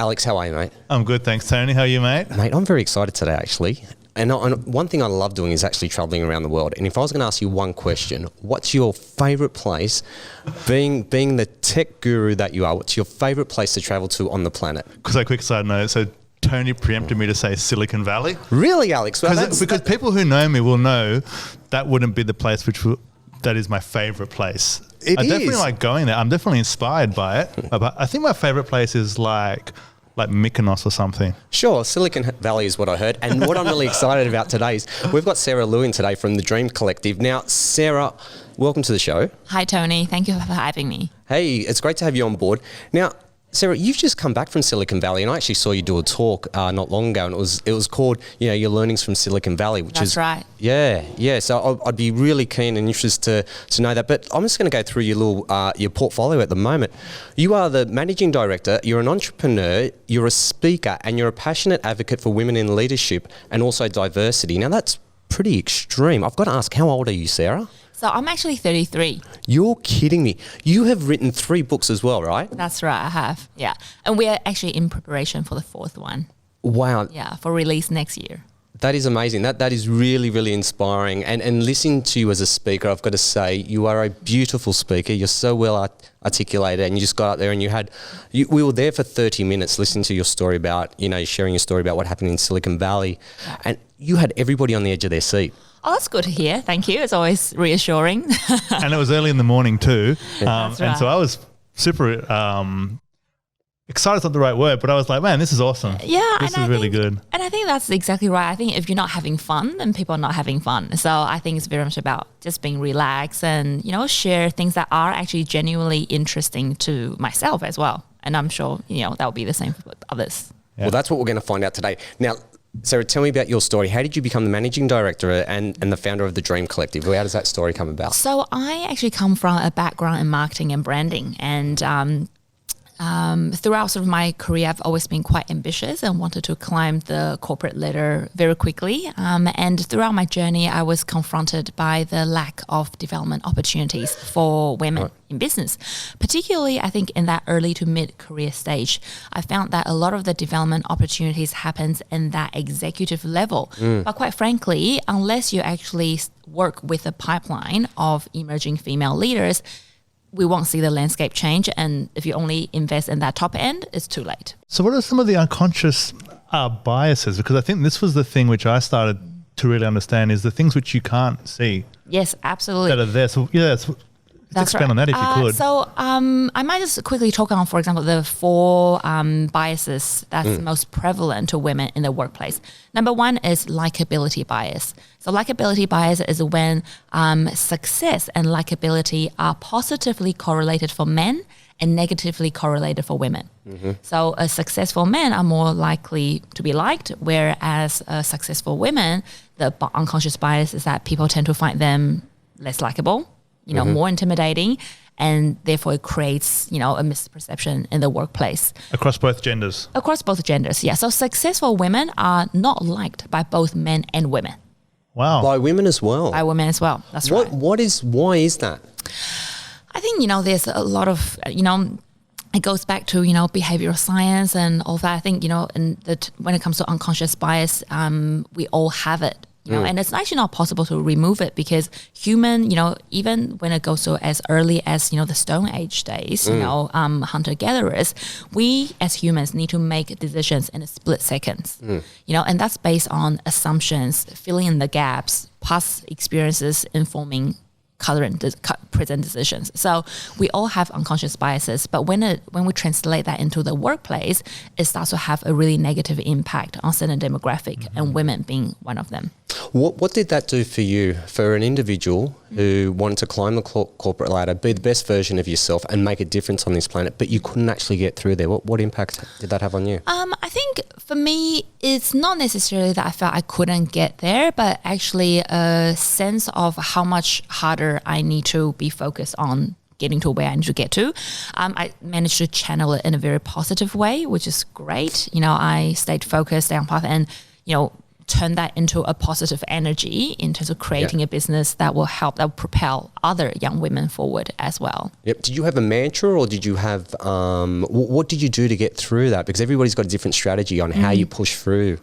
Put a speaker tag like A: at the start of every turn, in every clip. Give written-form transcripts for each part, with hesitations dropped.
A: Alex, how are you, mate?
B: I'm good, thanks, Tony. How are you, mate?
A: Mate, I'm very excited today, actually. And one thing I love doing is actually travelling around the world. And if I was going to ask you one question, what's your favourite place, being the tech guru that you are, what's your favourite place to travel to on the planet?
B: Because a quick side note, so Tony preempted me to say Silicon Valley.
A: Really, Alex? Well,
B: because people who know me will know that wouldn't be the place that is my favourite place. I definitely like going there. I'm definitely inspired by it. But I think my favourite place is like Mykonos or something.
A: Sure, Silicon Valley is what I heard. And what I'm really excited about today is we've got Sarah Liu in today from the Dream Collective. Now, Sarah, welcome to the show.
C: Hi, Tony. Thank you for having me.
A: Hey, it's great to have you on board. Now, Sarah, you've just come back from Silicon Valley, and I actually saw you do a talk not long ago, and it was called, your learnings from Silicon Valley, which
C: That's right.
A: Yeah. So I'd be really keen and interested to know that. But I'm just going to go through your portfolio at the moment. You are the managing director. You're an entrepreneur. You're a speaker, and you're a passionate advocate for women in leadership and also diversity. Now that's pretty extreme. I've got to ask, how old are you, Sarah?
C: So I'm actually 33.
A: You're kidding me. You have written 3 books as well, right?
C: That's right, I have. Yeah. And we're actually in preparation for the 4th one.
A: Wow.
C: Yeah, for release next year.
A: That is amazing. That is really, really inspiring. And listening to you as a speaker, I've got to say, you are a beautiful speaker. You're so well articulated, and you just got out there and we were there for 30 minutes listening to your story about, sharing your story about what happened in Silicon Valley. And you had everybody on the edge of their seat.
C: Oh, that's good to hear. Thank you. It's always reassuring.
B: And it was early in the morning too.
C: That's right.
B: And so I was super excited's not the right word, but I was like, man, this is awesome.
C: Yeah.
B: This is really good.
C: And I think that's exactly right. I think if you're not having fun, then people are not having fun. So I think it's very much about just being relaxed and, share things that are actually genuinely interesting to myself as well. And I'm sure, that will be the same for others.
A: Yeah. Well, that's what we're going to find out today. Now, Sarah, tell me about your story. How did you become the managing director and the founder of the Dream Collective? How does that story come about?
C: So I actually come from a background in marketing and branding, and throughout sort of my career, I've always been quite ambitious and wanted to climb the corporate ladder very quickly. And throughout my journey, I was confronted by the lack of development opportunities for women in business. Particularly, I think in that early to mid-career stage, I found that a lot of the development opportunities happens in that executive level. But quite frankly, unless you actually work with a pipeline of emerging female leaders, we won't see the landscape change. And if you only invest in that top end, it's too late.
B: So what are some of the unconscious biases? Because I think this was the thing which I started to really understand is the things which you can't see.
C: Yes, absolutely.
B: That are there. So let's expand on that if you could.
C: So I might just quickly talk on, for example, the 4 biases that's most prevalent to women in the workplace. Number 1 is likability bias. So likability bias is when success and likability are positively correlated for men and negatively correlated for women. So successful men are more likely to be liked, whereas successful women, the unconscious bias is that people tend to find them less likable, more intimidating, and therefore it creates, a misperception in the workplace.
B: Across both genders?
C: Across both genders, yeah. So successful women are not liked by both men and women.
B: Wow.
A: By women as well?
C: By women as well, that's right.
A: Why is that?
C: I think, there's a lot of, it goes back to, behavioral science and all that. I think, when it comes to unconscious bias, we all have it. And it's actually not possible to remove it because human, even when it goes to as early as, the Stone Age days, hunter-gatherers, we as humans need to make decisions in a split seconds, and that's based on assumptions, filling in the gaps, past experiences informing current present decisions. So we all have unconscious biases, but when we translate that into the workplace, it starts to have a really negative impact on certain demographic, and women being one of them.
A: What did that do for you, for an individual who wanted to climb the corporate ladder, be the best version of yourself and make a difference on this planet, but you couldn't actually get through there? What impact did that have on you?
C: I think for me, it's not necessarily that I felt I couldn't get there, but actually a sense of how much harder I need to be focused on getting to where I need to get to. I managed to channel it in a very positive way, which is great. I stayed focused, stayed on path, and, turn that into a positive energy in terms of creating a business that will propel other young women forward as well.
A: Yep. Did you have a mantra, or did you have, what did you do to get through that? Because everybody's got a different strategy on how you push through.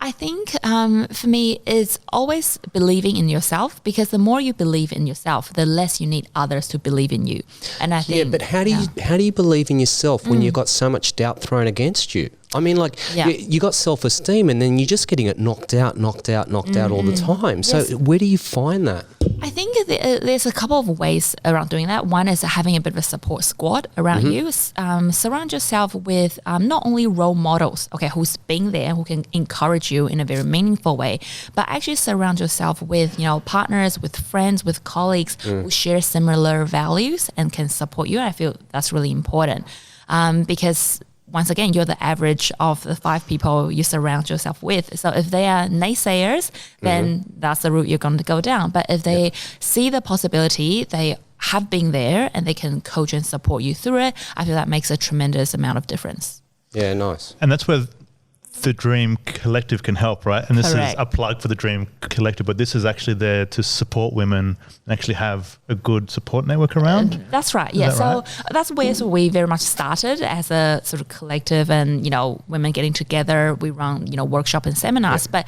C: I think for me, it's always believing in yourself, because the more you believe in yourself, the less you need others to believe in you. And I think,
A: but how do you believe in yourself when you've got so much doubt thrown against you? I mean, like you got self-esteem, and then you're just getting it knocked out all the time. So where do you find that?
C: I think there's a couple of ways around doing that. One is having a bit of a support squad around you. Surround yourself with not only role models, who's been there, who can encourage you in a very meaningful way, but actually surround yourself with, partners, with friends, with colleagues who share similar values and can support you. I feel that's really important because once again, you're the average of the 5 people you surround yourself with. So if they are naysayers, then that's the route you're going to go down. But if they see the possibility, they have been there and they can coach and support you through it, I feel that makes a tremendous amount of difference.
A: Yeah, nice.
B: And that's where the Dream Collective can help, right? And this is a plug for the Dream Collective, but this is actually there to support women and actually have a good support network around.
C: That's right. Yeah. So that's where we very much started as a sort of collective, and women getting together. We run workshop and seminars, but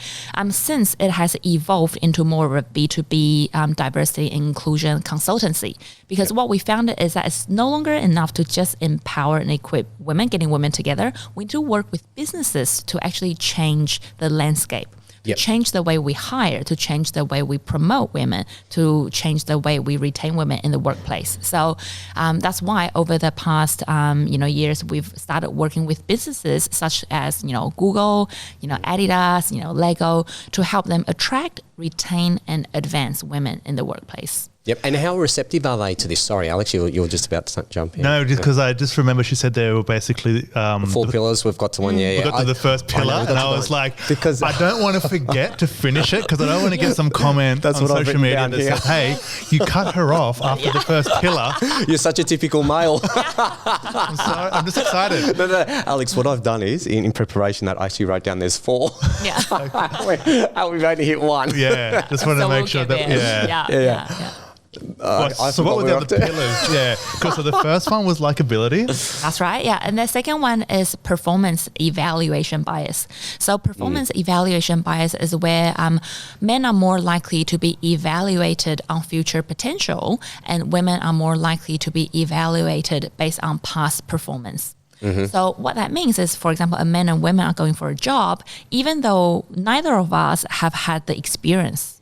C: since it has evolved into more of a B2B diversity and inclusion consultancy, because what we found is that it's no longer enough to just empower and equip women, getting women together. We need to work with businesses to actually change the landscape, to change the way we hire, to change the way we promote women, to change the way we retain women in the workplace. So that's why over the past years we've started working with businesses such as Google, Adidas, Lego, to help them attract, retain, and advance women in the workplace.
A: Yep. And how receptive are they to this? Sorry, Alex, you're just about to jump in.
B: No, because I just remember she said they were basically...
A: 4 pillars, we've got to one,
B: We got to the first pillar, and I was like, because I don't want to forget to finish it, because I don't want to get some comment on social media that says, hey, you cut her off after the first pillar.
A: You're such a typical male.
B: I'm sorry, I'm just excited.
A: No, Alex, what I've done is, in preparation, that I actually wrote down there's 4.
C: Yeah.
A: We've only hit 1.
B: Yeah, just want to make sure that...
C: Yeah.
B: So what were the other pillars? Yeah, because so the first one was likability.
C: That's right. Yeah, and the second one is performance evaluation bias. So performance evaluation bias is where men are more likely to be evaluated on future potential, and women are more likely to be evaluated based on past performance. So what that means is, for example, a man and women are going for a job, even though neither of us have had the experience,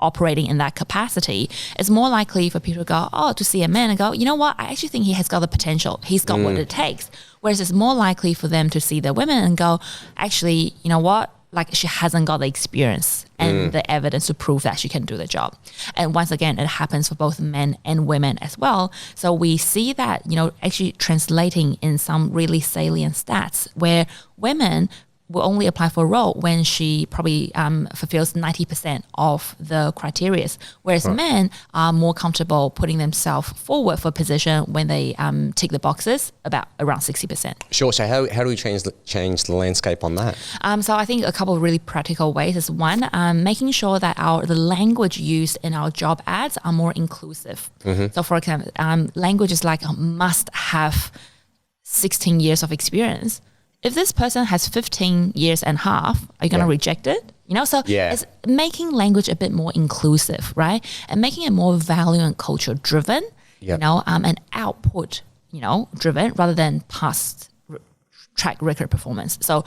C: operating in that capacity, it's more likely for people to go, to see a man and go, you know what, I actually think he has got the potential. He's got what it takes. Whereas it's more likely for them to see the women and go, actually, you know what, like she hasn't got the experience and the evidence to prove that she can do the job. And once again, it happens for both men and women as well. So we see that, actually translating in some really salient stats where women will only apply for a role when she probably fulfills 90% of the criteria, whereas men are more comfortable putting themselves forward for a position when they tick the boxes around 60%.
A: Sure. So how do we change the landscape on that?
C: So I think a couple of really practical ways is one, making sure that the language used in our job ads are more inclusive. So for example, language is like must have 16 years of experience. If this person has 15 years and a half, are you going to reject it? So it's making language a bit more inclusive, right? And making it more value and culture driven, and output, driven rather than past track record performance. So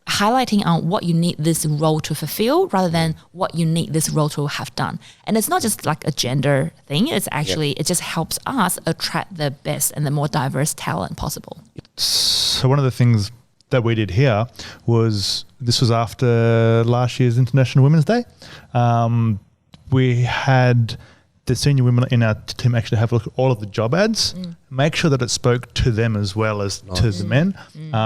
C: highlighting on what you need this role to fulfill rather than what you need this role to have done. And it's not just like a gender thing. It's actually, it just helps us attract the best and the more diverse talent possible.
B: So one of the things that we did here was after last year's International Women's Day. We had the senior women in our team actually have a look at all of the job ads, make sure that it spoke to them as well as to the men,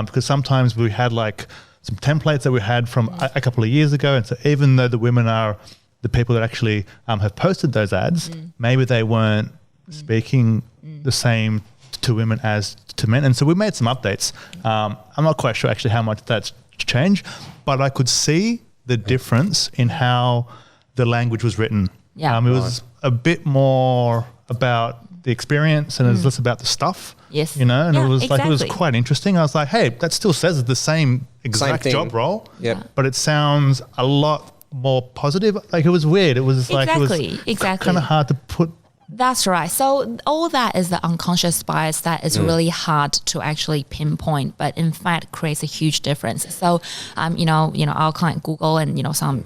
B: because sometimes we had like some templates that we had from a couple of years ago, and so even though the women are the people that actually have posted those ads, maybe they weren't speaking the same to women as to men. And so we made some updates. I'm not quite sure actually how much that's changed, but I could see the difference in how the language was written.
C: Yeah.
B: It was a bit more about the experience and it was less about the stuff.
C: Yes.
B: You know, and
C: Yeah,
B: it was like, it was
C: exactly.
B: quite interesting. I was like, hey, that still says it's the same exact
A: thing.
B: job role.
A: Yep.
B: But it sounds a lot more positive. Like it was weird. It was like, it was
C: Exactly.
B: kind of hard to put.
C: That's right. So all that is the unconscious bias that is really hard to actually pinpoint, but in fact creates a huge difference. So, our client Google and some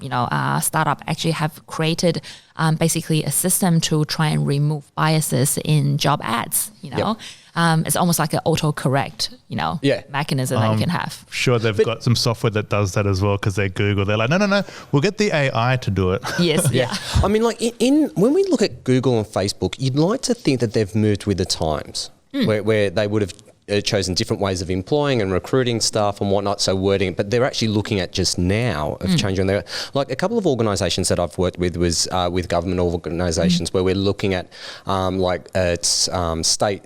C: startup actually have created basically a system to try and remove biases in job ads. It's almost like an autocorrect, mechanism that you can have.
B: Sure, they've got some software that does that as well because they're Google. They're like, no, we'll get the AI to do it.
C: Yes, yeah.
A: I mean, like when we look at Google and Facebook, you'd like to think that they've moved with the times, where they would have chosen different ways of employing and recruiting staff and whatnot, so wording, but they're actually looking at just now of changing their, like a couple of organisations that I've worked with was with government organisations where we're looking at state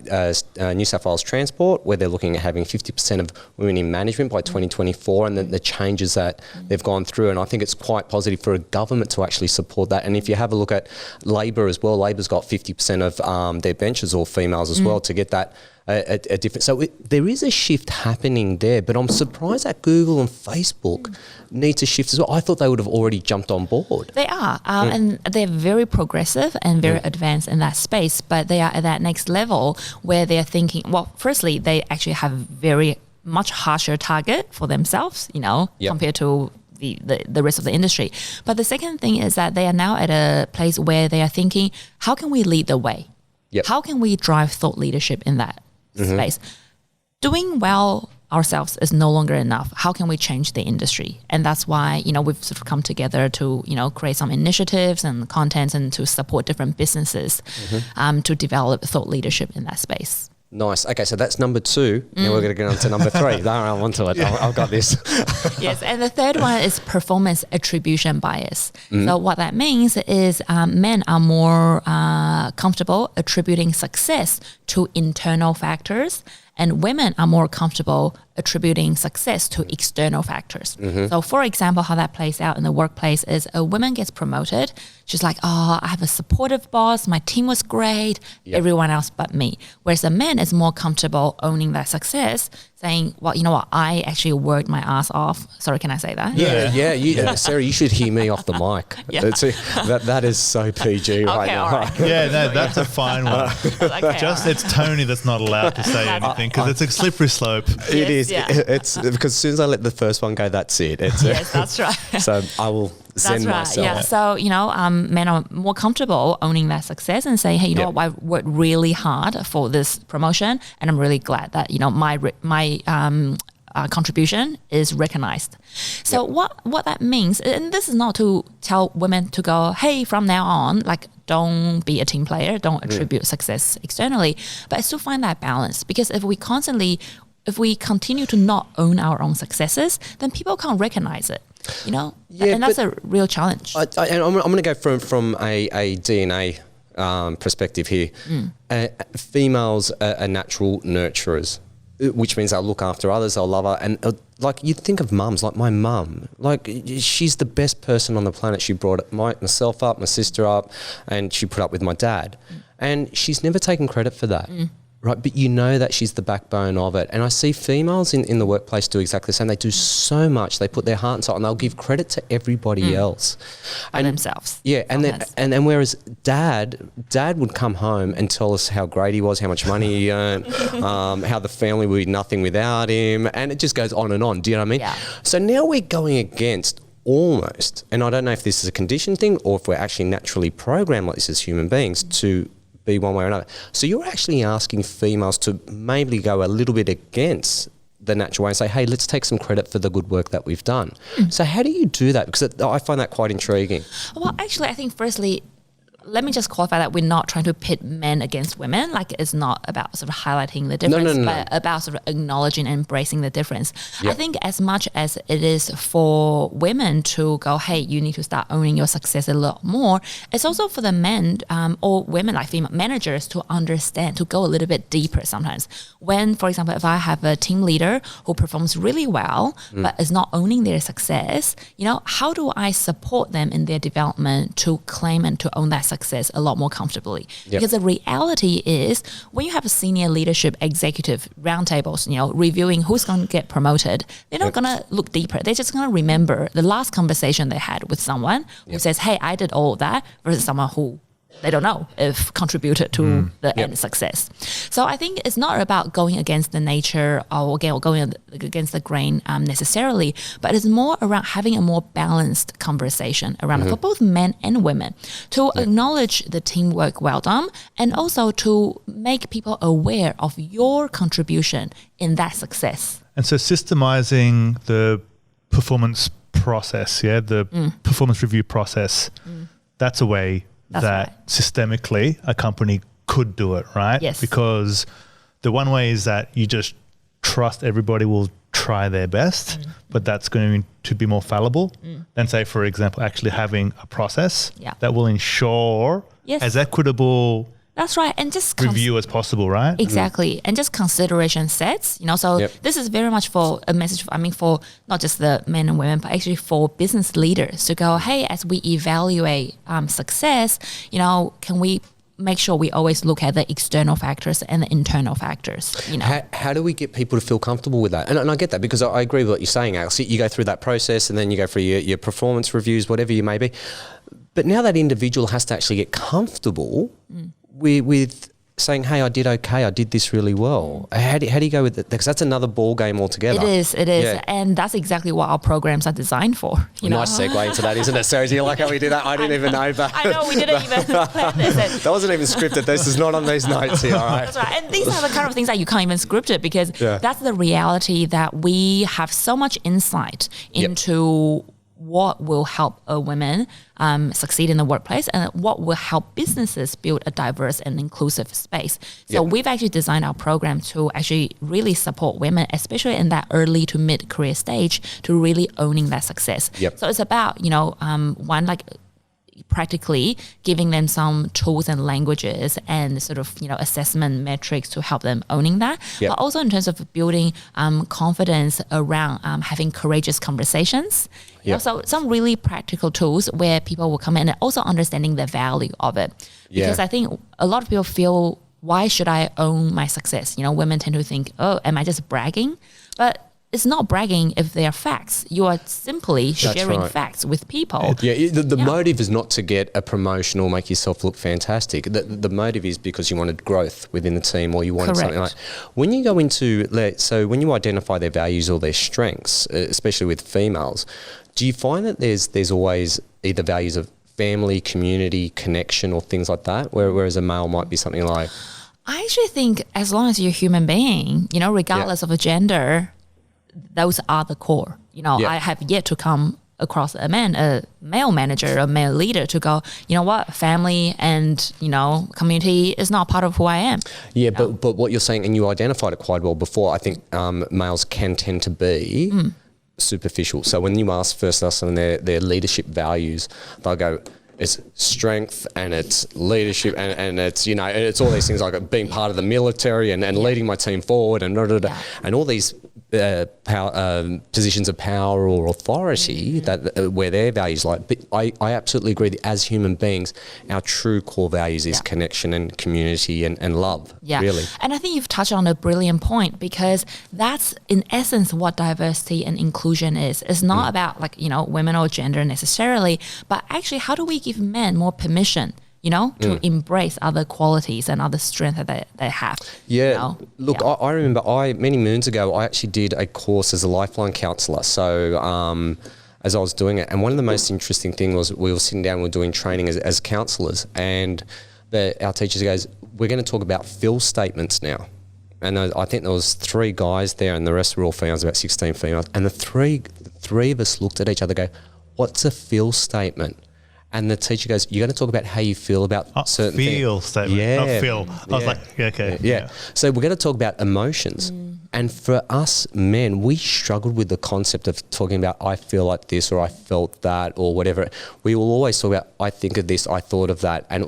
A: New South Wales Transport, where they're looking at having 50% of women in management by 2024 and the changes that they've gone through, and I think it's quite positive for a government to actually support that. And if you have a look at Labor as well, Labor's got 50% of their benches all females as well to get that a different. So there is a shift happening there, but I'm surprised that Google and Facebook need to shift as well. I thought they would have already jumped on board.
C: They are, and they're very progressive and very advanced in that space, but they are at that next level where they're thinking, well, firstly, they actually have very much harsher target for themselves, compared to the rest of the industry. But the second thing is that they are now at a place where they are thinking, how can we lead the way?
A: Yep.
C: How can we drive thought leadership in that space? Doing well ourselves is no longer enough. How can we change the industry? And that's why, we've sort of come together to, create some initiatives and contents and to support different businesses to develop thought leadership in that space.
A: Nice. Okay, so that's number 2. Now we're going to get on to number 3. No, I'm onto it. I've got this.
C: Yes, and the third one is performance attribution bias. So what that means is men are more comfortable attributing success to internal factors, and women are more comfortable attributing success to external factors. So for example, how that plays out in the workplace is a woman gets promoted. She's like, oh, I have a supportive boss. My team was great. Everyone else but me. Whereas a man is more comfortable owning that success, saying, well, you know what? I actually worked my ass off. Sorry, can I say that?
A: Yeah. Sarah, you should hear me off the mic. That is so PG right now.
C: All right.
B: Yeah, no, that's a fine one. It's Tony that's not allowed to say anything because it's a slippery slope.
A: It is.
C: Yeah.
A: It's because as soon as I let the first one go, that's it.
C: Yes, that's right.
A: So I will send myself.
C: Yeah. So, men are more comfortable owning that success and saying, hey, you know what, I worked really hard for this promotion and I'm really glad that, my contribution is recognized. So what that means, and this is not to tell women to go, hey, from now on, like, don't be a team player, don't attribute success externally, but it's to find that balance. Because if we continue to not own our own successes, then people can't recognize it, and that's a real challenge.
A: I'm going to go from a DNA perspective here. Females are natural nurturers, which means they'll look after others, they'll love her. And like you think of mums, like my mum, like she's the best person on the planet. She brought myself up, my sister up, and she put up with my dad. And she's never taken credit for that. Right, but that she's the backbone of it. And I see females in the workplace do exactly the same. They do so much. They put their heart and soul and they'll give credit to everybody else.
C: And themselves.
A: Yeah, and then whereas dad would come home and tell us how great he was, how much money he earned, how the family would be nothing without him, and it just goes on and on. Do you know what I mean?
C: Yeah.
A: So now we're going against almost, and I don't know if this is a conditioned thing or if we're actually naturally programmed like this as human beings to be one way or another. So you're actually asking females to maybe go a little bit against the natural way and say, hey, let's take some credit for the good work that we've done. So how do you do that? Because I find that quite intriguing.
C: Well, actually, I think firstly, let me just qualify that we're not trying to pit men against women. Like it's not about sort of highlighting the difference, but about sort of acknowledging and embracing the difference. Yep. I think as much as it is for women to go, hey, you need to start owning your success a lot more, it's also for the men or women like female managers to understand, to go a little bit deeper sometimes. When, for example, if I have a team leader who performs really well, but is not owning their success, how do I support them in their development to claim and to own that success a lot more comfortably? Yep. Because the reality is when you have a senior leadership executive roundtables, reviewing who's going to get promoted, they're not going to look deeper. They're just going to remember the last conversation they had with someone who says, hey, I did all of that, versus someone who they don't know if contributed to the end success. So I think it's not about going against the nature or going against the grain necessarily, but it's more around having a more balanced conversation around for both men and women to acknowledge the teamwork well done and also to make people aware of your contribution in that success.
B: And so systemizing the performance process, the performance review process, that's a way that systemically a company could do it, right?
C: Yes.
B: Because the one way is that you just trust everybody will try their best, but that's going to be more fallible than, say, for example, actually having a process that will ensure as equitable
C: that's right. And just
B: review as possible, right?
C: Exactly. And just consideration sets, so this is very much for a message, for not just the men and women, but actually for business leaders to go, hey, as we evaluate success, can we make sure we always look at the external factors and the internal factors,
A: How do we get people to feel comfortable with that? And I get that because I agree with what you're saying, Alex. You go through that process and then you go through your performance reviews, whatever you may be. But now that individual has to actually get comfortable with saying, hey, I did okay, I did this really well. How do you go with it? Because that's another ball game altogether.
C: It is. Yeah. And that's exactly what our programs are designed for.
A: Nice segue into that, isn't it, Sarah? Do you like how we did that? I didn't even know that.
C: I know, we didn't even plan this.
A: That wasn't even scripted. This is not on these notes here, all right?
C: That's right. And these are the kind of things that you can't even script it because that's the reality that we have so much insight into what will help a woman succeed in the workplace and what will help businesses build a diverse and inclusive space. So we've actually designed our program to actually really support women, especially in that early to mid career stage, to really owning that success. So it's about, practically giving them some tools and languages and sort of, assessment metrics to help them owning that. But also in terms of building confidence around having courageous conversations. So some really practical tools where people will come in and also understanding the value of it. Because I think a lot of people feel, why should I own my success? Women tend to think, oh, am I just bragging? But it's not bragging if they are facts. You are simply sharing facts with people.
A: The motive is not to get a promotion or make yourself look fantastic. The motive is because you wanted growth within the team or you wanted something like. When you go into, so when you identify their values or their strengths, especially with females, do you find that there's always either values of family, community, connection or things like that, whereas a male might be something like?
C: I actually think as long as you're a human being, regardless of a gender, those are the core. I have yet to come across a male manager, a male leader to go, family and, community is not part of who I am.
A: Yeah, but what you're saying, and you identified it quite well before, I think males can tend to be superficial. So when you ask them their leadership values, they'll go, it's strength and it's leadership and it's, it's all these things like being part of the military and leading my team forward and and all these positions of power or authority that where their values lie. But I absolutely agree that as human beings, our true core values is connection and community and love, really.
C: And I think you've touched on a brilliant point because that's in essence what diversity and inclusion is. It's not about women or gender necessarily, but actually how do we give men more permission to embrace other qualities and other strengths that they have.
A: Look, I remember many moons ago, I actually did a course as a lifeline counsellor. So as I was doing it, and one of the most interesting things was we were sitting down, we were doing training as counsellors, and our teacher goes, we're going to talk about fill statements now. And I think there was 3 guys there and the rest were all females, about 16 females. And the three of us looked at each other and go, what's a fill statement? And the teacher goes, you're going to talk about how you feel about certain things.
B: Statement, not feel. I was like, okay.
A: Yeah. So we're going to talk about emotions. And for us men, we struggled with the concept of talking about I feel like this or I felt that or whatever. We will always talk about I think of this, I thought of that. And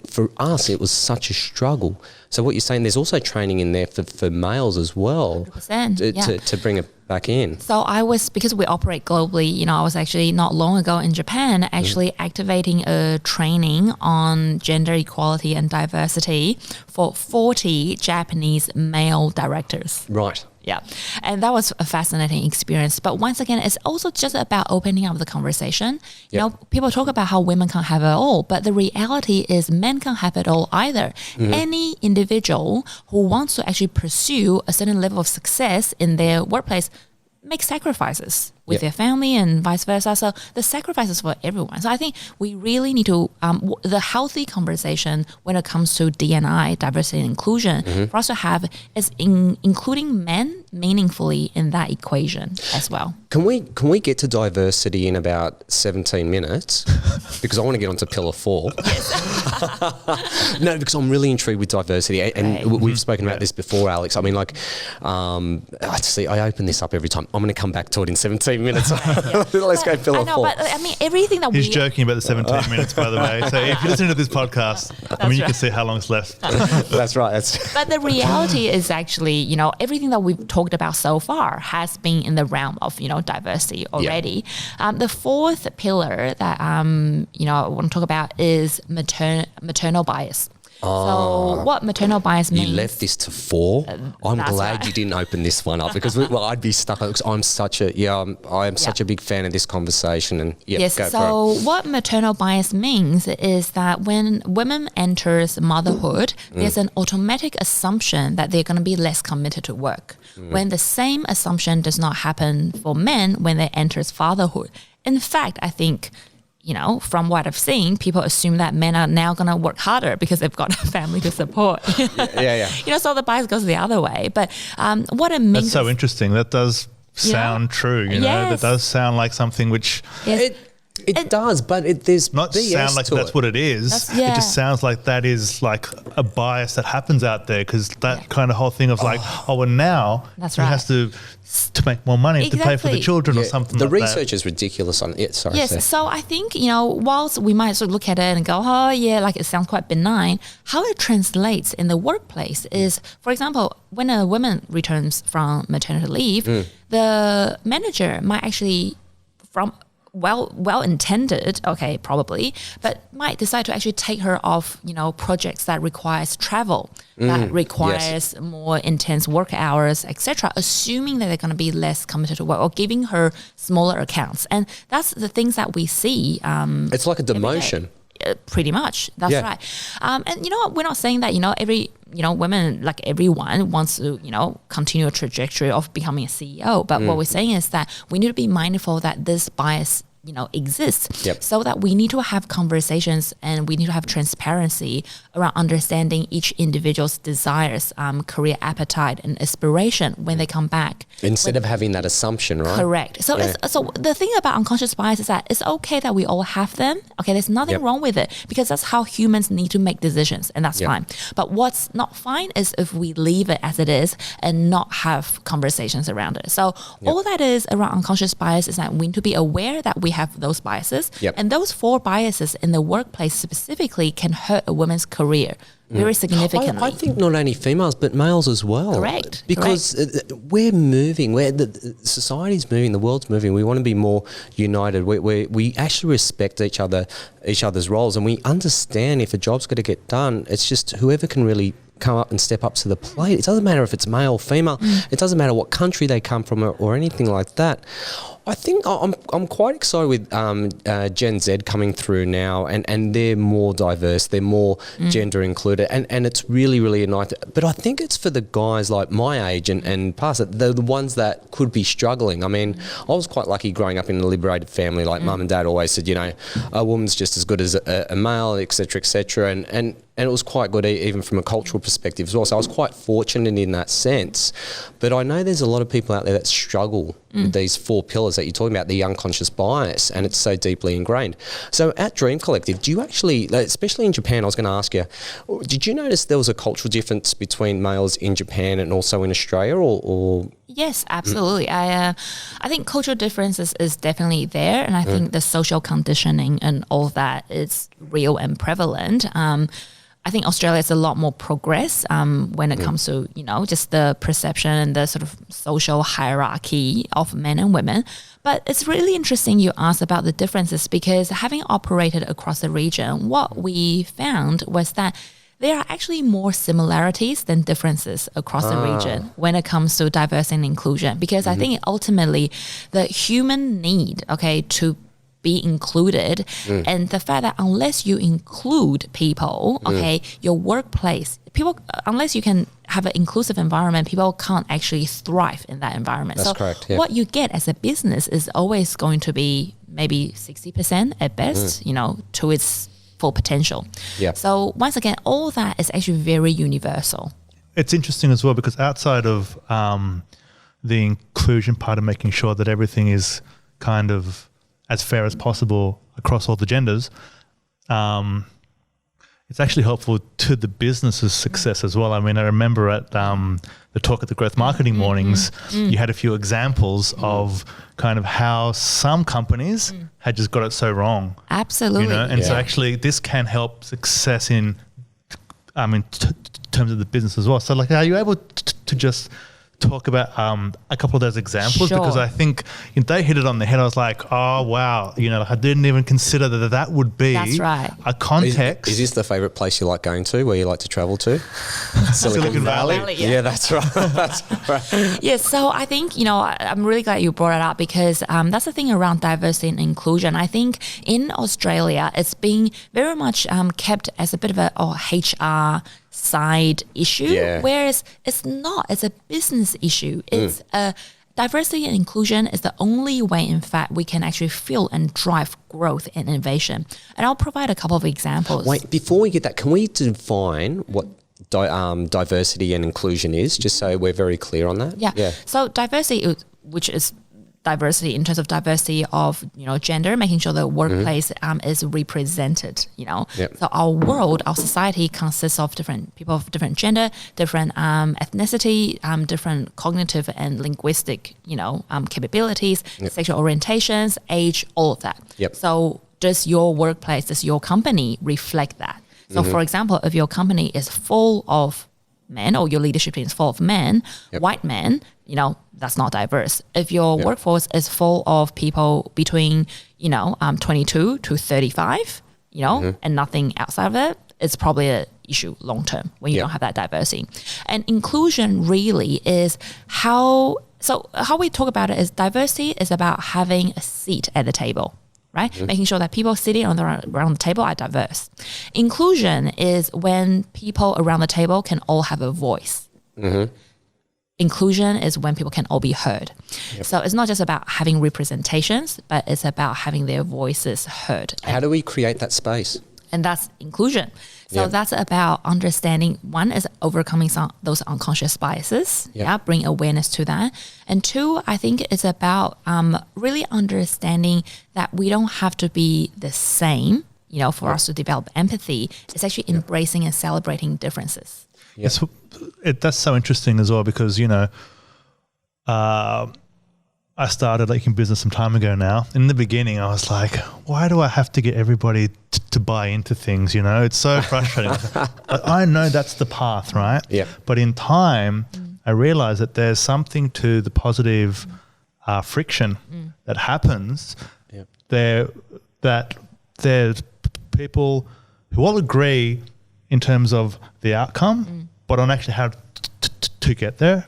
A: for us, it was such a struggle. So what you're saying, there's also training in there for males as well
C: 100%,
A: to bring it back in.
C: So because we operate globally, I was actually not long ago in Japan actually activating a training on gender equality and diversity for 40 Japanese male directors.
A: Right.
C: Yeah. And that was a fascinating experience. But once again, it's also just about opening up the conversation. You know, people talk about how women can't have it all, but the reality is men can't have it all either. Any individual who wants to actually pursue a certain level of success in their workplace make sacrifices with their family and vice versa. So the sacrifices for everyone. So I think we really need to, the healthy conversation when it comes to D&I, diversity and inclusion, for us to have is including men meaningfully in that equation as well.
A: Can we get to diversity in about 17 minutes? Because I want to get onto pillar 4. No, because I'm really intrigued with diversity. And we've spoken about this before, Alex. I mean, like, I open this up every time. I'm going to come back to it in 17 minutes. Let's go pillar 4.
C: I know, but I mean, everything that
B: He's joking about the 17 minutes, by the way. So if you listen to this podcast, you can see how long's left.
A: That's right.
C: But the reality is actually, everything that we've talked about so far has been in the realm of, diversity already. The fourth pillar that, I want to talk about is maternal bias. So what maternal bias means...
A: You left this to 4. I'm glad you didn't open this one up because I'd be stuck. I'm such a big fan of this conversation. And
C: yes. So what maternal bias means is that when women enters motherhood, there's an automatic assumption that they're going to be less committed to work. When the same assumption does not happen for men when they enters fatherhood. In fact, I think, from what I've seen, people assume that men are now going to work harder because they've got a family to support. So the bias goes the other way. But what it means...
B: That's so interesting. That does sound true. That does sound like something which...
A: Yes. It does, but there's
B: not
A: BS
B: sound like that's what it is. It just sounds like that is like a bias that happens out there because that kind of whole thing of now
C: that's
B: he
C: right.
B: has to make more money to pay for the children or something
A: the
B: like that.
A: The research is ridiculous on it. Sorry.
C: Yes, so I think, whilst we might sort of look at it and go, it sounds quite benign, how it translates in the workplace is, for example, when a woman returns from maternity leave, the manager might actually, from well-intended, probably, but might decide to actually take her off, projects that requires travel, that requires more intense work hours, etc., assuming that they're going to be less committed to work or giving her smaller accounts. And that's the things that we see.
A: It's like a demotion.
C: Pretty much. That's right. And you know what? We're not saying that, every, women, like everyone wants to, continue a trajectory of becoming a CEO. But what we're saying is that we need to be mindful that this bias, exists so that we need to have conversations and we need to have transparency around understanding each individual's desires, career appetite and aspiration when they come back.
A: Instead of having that assumption, right?
C: Correct. So so the thing about unconscious bias is that it's okay that we all have them. Okay, there's nothing wrong with it because that's how humans need to make decisions and that's fine. But what's not fine is if we leave it as it is and not have conversations around it. So all that is around unconscious bias is that we need to be aware that we have those biases. And those 4 biases in the workplace specifically can hurt a woman's career very significantly.
A: I think not only females but males as well.
C: Correct.
A: Because we're moving, the society's moving, the world's moving. We want to be more united. We actually respect each other's roles, and we understand if a job's got to get done, it's just whoever can really come up and step up to the plate. It doesn't matter if it's male or female. It doesn't matter what country they come from or anything like that. I think I'm quite excited with Gen Z coming through now, and they're more diverse, they're more gender included, and it's really, really nice. But I think it's for the guys like my age and past it, the ones that could be struggling. I mean, I was quite lucky growing up in a liberated family. Like mum and dad always said, a woman's just as good as a male, etc., etc., and it was quite good even from a cultural perspective as well. So I was quite fortunate in that sense. But I know there's a lot of people out there that struggle with these 4 pillars that you're talking about, the unconscious bias, and it's so deeply ingrained. So at Dream Collective, do you actually, especially in Japan, I was going to ask you, did you notice there was a cultural difference between males in Japan and also in Australia, or?
C: Yes, absolutely. I think cultural differences is definitely there, and I think the social conditioning and all of that is real and prevalent. I think Australia is a lot more progress when it comes to, just the perception and the sort of social hierarchy of men and women. But it's really interesting you asked about the differences, because having operated across the region, what we found was that there are actually more similarities than differences across the region when it comes to diversity and inclusion, because I think ultimately the human need, to be included, and the fact that unless you include people, your workplace, people, unless you can have an inclusive environment, people can't actually thrive in that environment.
A: That's
C: so
A: correct, yeah.
C: What you get as a business is always going to be maybe 60% at best, to its full potential.
A: Yeah.
C: So once again, all that is actually very universal.
B: It's interesting as well, because outside of the inclusion part of making sure that everything is kind of as fair as possible across all the genders, it's actually helpful to the business's success as well. I mean, I remember at the talk at the Growth Marketing Mornings, you had a few examples of kind of how some companies had just got it so wrong.
C: Absolutely.
B: And so actually this can help success in, terms of the business as well. So are you able to just talk about a couple of those examples?
C: Sure.
B: Because I think they hit it on the head. I was like, oh wow, I didn't even consider that would be
C: That's right.
B: a context.
A: Is this the favourite place you like going to, where you like to travel to?
B: Silicon Valley.
C: Yeah.
A: That's right. That's right.
C: Yes, so I think, I'm really glad you brought it up, because that's the thing around diversity and inclusion. I think in Australia, it's being very much kept as a bit of a HR side issue, whereas it's not. It's a business issue. It's diversity and inclusion is the only way, in fact, we can actually fuel and drive growth and innovation. And I'll provide a couple of examples.
A: Wait, before we get that, can we define what diversity and inclusion is, just so we're very clear on that?
C: Yeah. So diversity, which is diversity in terms of diversity of gender, making sure the workplace is represented. So our world, our society consists of different people of different gender, different ethnicity, different cognitive and linguistic capabilities, sexual orientations, age, all of that. So does your workplace, does your company reflect that? So for example, if your company is full of men, or your leadership team is full of men, white men, that's not diverse. If your workforce is full of people between, 22 to 35, and nothing outside of it, it's probably an issue long term when you don't have that diversity. And inclusion really is how we talk about it is diversity is about having a seat at the table. Right? Making sure that people sitting around the table are diverse. Inclusion is when people around the table can all have a voice. Inclusion is when people can all be heard. So it's not just about having representations, but it's about having their voices heard.
A: How do we create that space?
C: And that's inclusion. So that's about understanding, one is overcoming those unconscious biases, bring awareness to that. And two, I think it's about really understanding that we don't have to be the same, for us to develop empathy. It's actually embracing and celebrating differences.
B: That's so interesting as well, because, I started in business some time ago now. In the beginning, I was like, why do I have to get everybody to buy into things? It's so frustrating. I know that's the path, right?
A: Yeah.
B: But in time, I realized that there's something to the positive friction that happens there, that there's people who all agree in terms of the outcome, but on actually how to get there.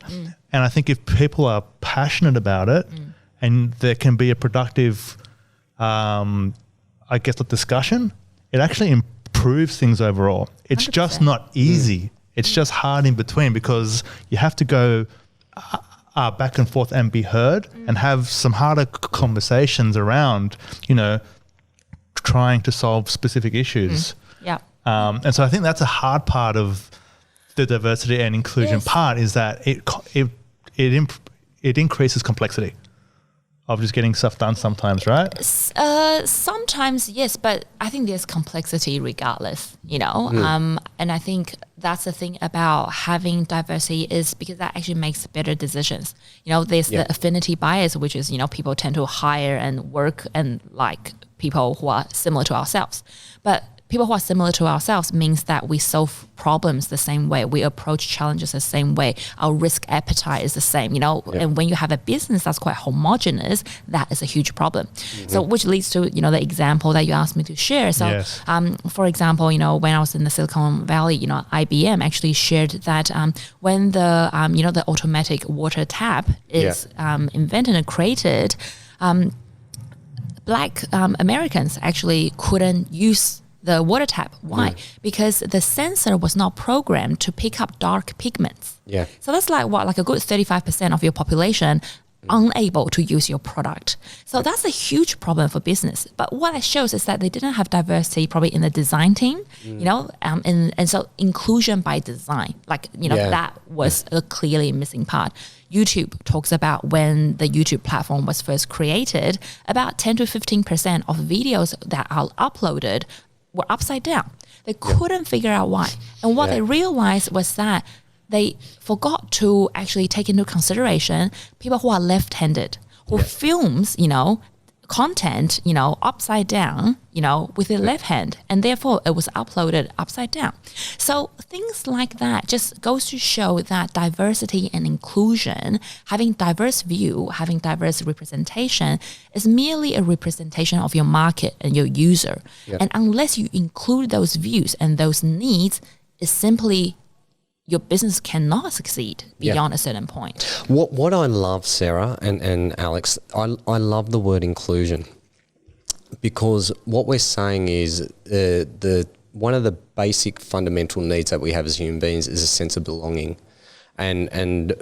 B: And I think if people are passionate about it and there can be a productive, discussion, it actually improves things overall. It's 100%. Just not easy. It's just hard in between, because you have to go back and forth and be heard and have some harder conversations around, trying to solve specific issues. And so I think that's a hard part of the diversity and inclusion part, is that it increases complexity. of just getting stuff done sometimes, right?
C: Sometimes, yes, but I think there's complexity regardless, and I think that's the thing about having diversity is because that actually makes better decisions. There's the affinity bias, which is, people tend to hire and work and like people who are similar to ourselves. But people who are similar to ourselves means that we solve problems the same way. We approach challenges the same way. Our risk appetite is the same, and when you have a business that's quite homogenous, that is a huge problem. So which leads to, the example that you asked me to share. So, for example, when I was in the Silicon Valley, IBM actually shared that when the, the automatic water tap is invented and created, Black Americans actually couldn't use the water tap. Why? Because the sensor was not programmed to pick up dark pigments.
A: Yeah.
C: So that's like a good 35% of your population unable to use your product. So that's a huge problem for business. But what it shows is that they didn't have diversity probably in the design team, and so inclusion by design, that was a clearly missing part. YouTube talks about when the YouTube platform was first created, about 10 to 15% of videos that are uploaded were upside down. They couldn't figure out why. And what they realized was that they forgot to actually take into consideration people who are left-handed, who films, content, upside down, with their left hand, and therefore it was uploaded upside down. So things like that just goes to show that diversity and inclusion, having diverse view, having diverse representation is merely a representation of your market and your user. And unless you include those views and those needs, it's simply your business cannot succeed beyond a certain point.
A: What I love, Sarah and Alex, I love the word inclusion, because what we're saying is the one of the basic fundamental needs that we have as human beings is a sense of belonging, and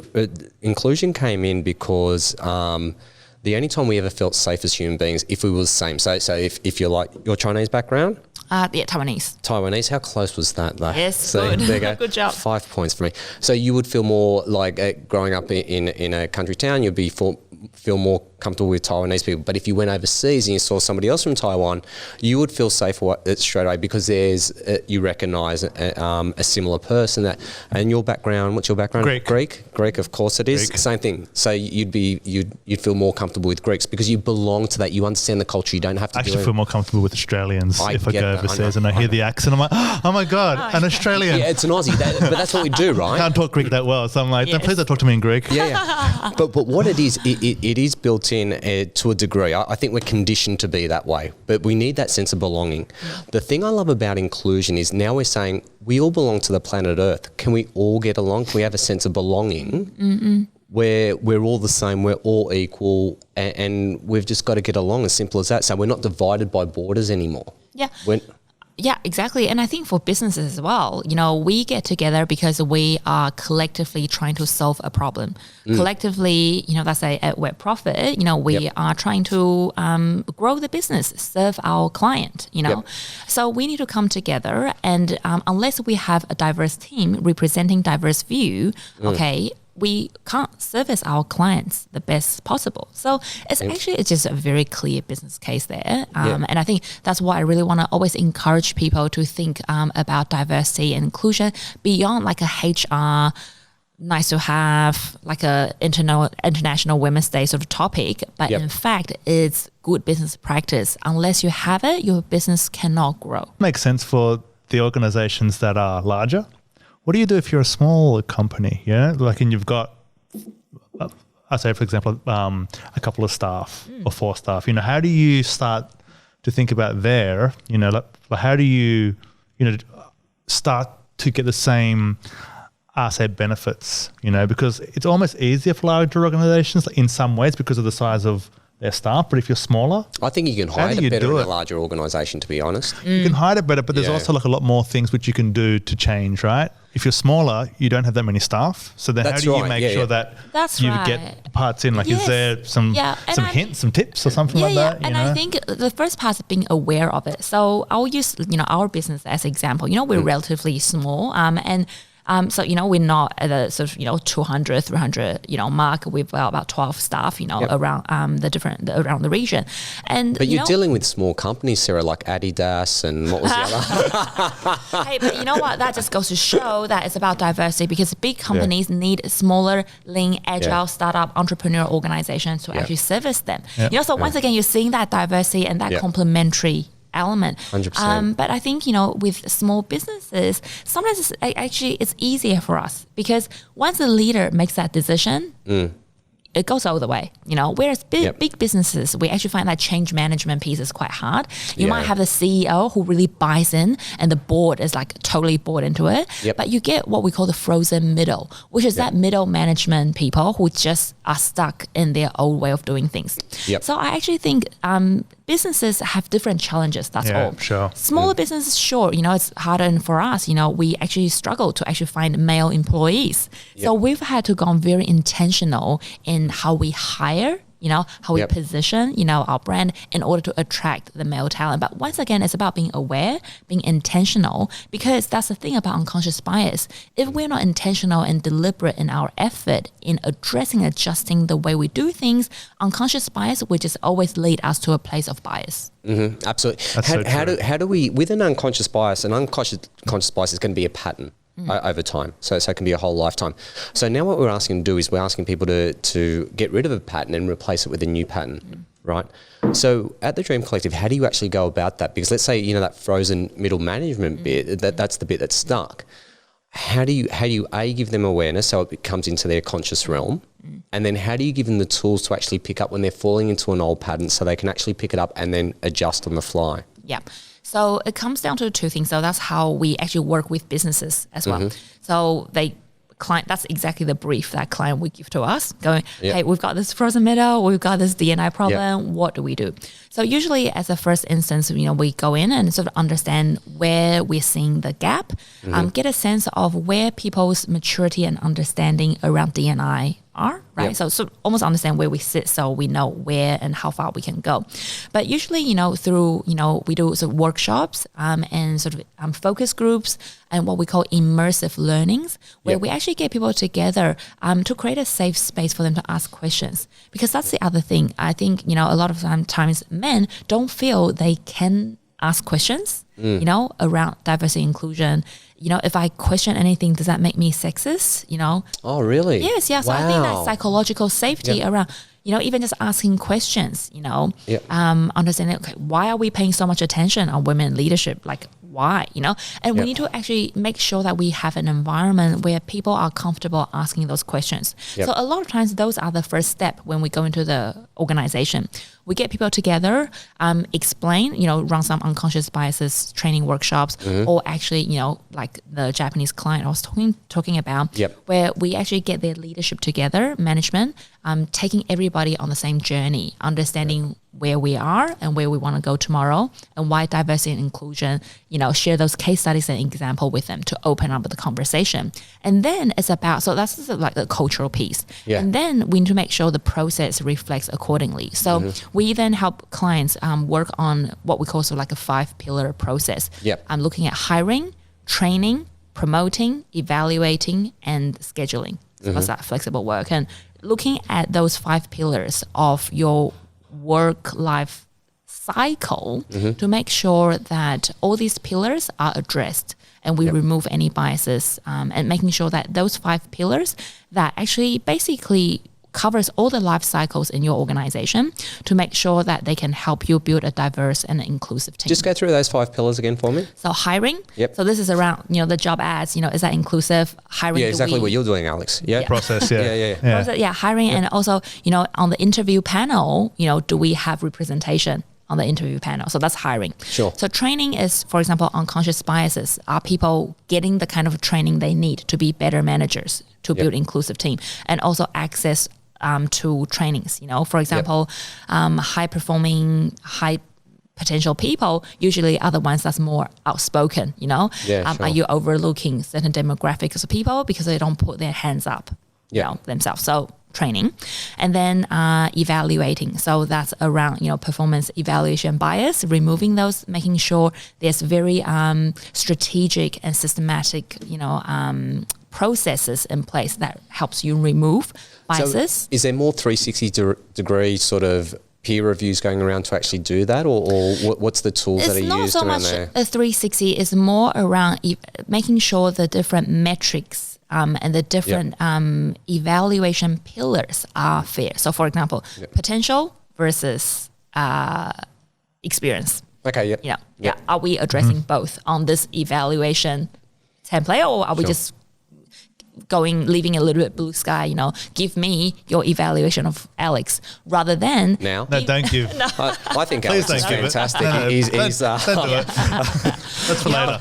A: inclusion came in because the only time we ever felt safe as human beings if we were the same. So if you're like your Chinese background.
C: Taiwanese.
A: How close was that though?
C: Yes,
A: so
C: good.
A: There you go.
C: Good job.
A: 5 points for me. So you would feel more like growing up in a country town, you'd feel more comfortable with Taiwanese people. But if you went overseas and you saw somebody else from Taiwan, you would feel safe straight away because you recognise a similar person. And your background, what's your background? Greek, of course it is. Greek. Same thing. So you'd feel more comfortable with Greeks because you belong to that. You understand the culture. You don't have to.
B: I actually feel more comfortable with Australians if I go overseas and I hear the accent. I'm like, oh my God, an Australian.
A: Yeah, it's an Aussie, but that's what we do, right?
B: I can't talk Greek that well, so I'm like, please don't talk to me in Greek.
A: Yeah. But what it is, it is built in to a degree. I think we're conditioned to be that way, but we need that sense of belonging. The thing I love about inclusion is now we're saying we all belong to the planet Earth. Can we all get along? Can we have a sense of belonging where we're all the same, we're all equal, and we've just got to get along, as simple as that. So we're not divided by borders anymore.
C: Yeah. Yeah, exactly. And I think for businesses as well, we get together because we are collectively trying to solve a problem. Collectively, let's say at Web Profit, we are trying to grow the business, serve our client, So we need to come together, and unless we have a diverse team representing diverse view, we can't service our clients the best possible. So it's just a very clear business case there. And I think that's why I really want to always encourage people to think about diversity and inclusion beyond like a HR, nice to have, like a International Women's Day sort of topic. But in fact, it's good business practice. Unless you have it, your business cannot grow.
B: Makes sense for the organizations that are larger. What do you do if you're a small company? Yeah, and you've got, I say for example, a couple of staff or 4 staff. How do you start to think about there? How do you, start to get the same, say, benefits? Because it's almost easier for larger organizations in some ways because of the size of their staff, but if you're smaller,
A: I think you can hide it better in a larger organisation, to be honest.
B: You can hide it better, but there's also a lot more things which you can do to change, right? If you're smaller, you don't have that many staff. So then how do you make sure that you get parts in? Is there some hints, some tips or something like that?
C: And I think the first part is being aware of it. So I'll use, our business as an example. We're relatively small, and So, we're not at a sort of, 200, 300, mark. We've got about 12 staff, around around the region.
A: But you're dealing with small companies, Sarah, like Adidas and what was the other?
C: Hey, but you know what? That just goes to show that it's about diversity, because big companies need smaller, lean, agile startup entrepreneur organizations to actually service them. So once again, you're seeing that diversity and that complementary element.
A: 100%.
C: But I think, with small businesses, sometimes it's easier for us, because once a leader makes that decision, it goes all the way, whereas big businesses, we actually find that change management piece is quite hard. You might have the CEO who really buys in and the board is like totally bought into it. But you get what we call the frozen middle, which is that middle management people who just are stuck in their old way of doing things. So I actually think businesses have different challenges, that's all.
B: Sure.
C: Smaller businesses, sure, it's harder, and for us, we actually struggle to actually find male employees. So we've had to go very intentional in how we hire, how we position, our brand in order to attract the male talent. But once again, it's about being aware, being intentional, because that's the thing about unconscious bias. If we're not intentional and deliberate in our effort in addressing, adjusting the way we do things, unconscious bias will just always lead us to a place of bias.
A: Absolutely. How do we, with an unconscious bias, conscious bias is going to be a pattern. Over time. So it can be a whole lifetime. So now what we're asking to do is we're asking people to get rid of a pattern and replace it with a new pattern, right? So at the Dream Collective, how do you actually go about that? Because let's say, that frozen middle management bit, that's the bit that's stuck. How do you give them awareness so it comes into their conscious realm? And then how do you give them the tools to actually pick up when they're falling into an old pattern so they can actually pick it up and then adjust on the fly?
C: Yeah. So it comes down to two things. So that's how we actually work with businesses as well. So that's exactly the brief that client would give to us, going, hey, we've got this frozen middle, we've got this D&I problem, what do we do? So usually as a first instance, we go in and sort of understand where we're seeing the gap, get a sense of where people's maturity and understanding around D&I are, right? So almost understand where we sit so we know where and how far we can go. But usually, through, we do sort of workshops and sort of focus groups and what we call immersive learnings, where we actually get people together to create a safe space for them to ask questions. Because that's the other thing. I think, a lot of times men don't feel they can ask questions, around diversity inclusion. If I question anything, does that make me sexist?
A: Oh, really?
C: Yes. So I think that psychological safety around, even just asking questions, understanding, okay, why are we paying so much attention on women leadership? Like, why, and we need to actually make sure that we have an environment where people are comfortable asking those questions. So a lot of times those are the first step when we go into the organization. We get people together, explain, run some unconscious biases training workshops, or actually, like the Japanese client I was talking about, where we actually get their leadership together, management, taking everybody on the same journey, understanding where we are and where we want to go tomorrow, and why diversity and inclusion, share those case studies and example with them to open up the conversation. And then it's about, so that's like the cultural piece. And then we need to make sure the process reflects accordingly. So we then help clients work on what we call like a 5-pillar process. I'm looking at hiring, training, promoting, evaluating, and scheduling. So that's that flexible work. And looking at those 5 pillars of your work-life cycle to make sure that all these pillars are addressed and we remove any biases, and making sure that those 5 pillars that actually basically covers all the life cycles in your organization to make sure that they can help you build a diverse and inclusive team.
A: Just go through those 5 pillars again for me.
C: So hiring. So this is around, the job ads, is that inclusive? Hiring.
A: Yeah, exactly what you're doing, Alex.
B: Process,
C: Process, hiring. And also, on the interview panel, do we have representation on the interview panel? So that's hiring.
A: Sure.
C: So training is, for example, unconscious biases. Are people getting the kind of training they need to be better managers, to build inclusive team, and also access to trainings, for example, high performing, high potential people usually are the ones that's more outspoken, Are you overlooking certain demographics of people because they don't put their hands up, themselves? So training. And then evaluating. So that's around, performance evaluation bias, removing those, making sure there's very strategic and systematic, processes in place that helps you remove biases.
A: So is there more 360-degree sort of peer reviews going around to actually do that, or what's the tools that are used around there?
C: It's not so much a 360. It's more around making sure the different metrics and the different evaluation pillars are fair. So, for example, potential versus experience.
A: Okay. Yeah.
C: Are we addressing both on this evaluation template, or are we just leaving a little bit blue sky, give me your evaluation of Alex rather than
A: now.
B: No, don't give.
C: No.
A: I think Alex is fantastic.
B: No,
A: he's
B: don't do it. That's for later.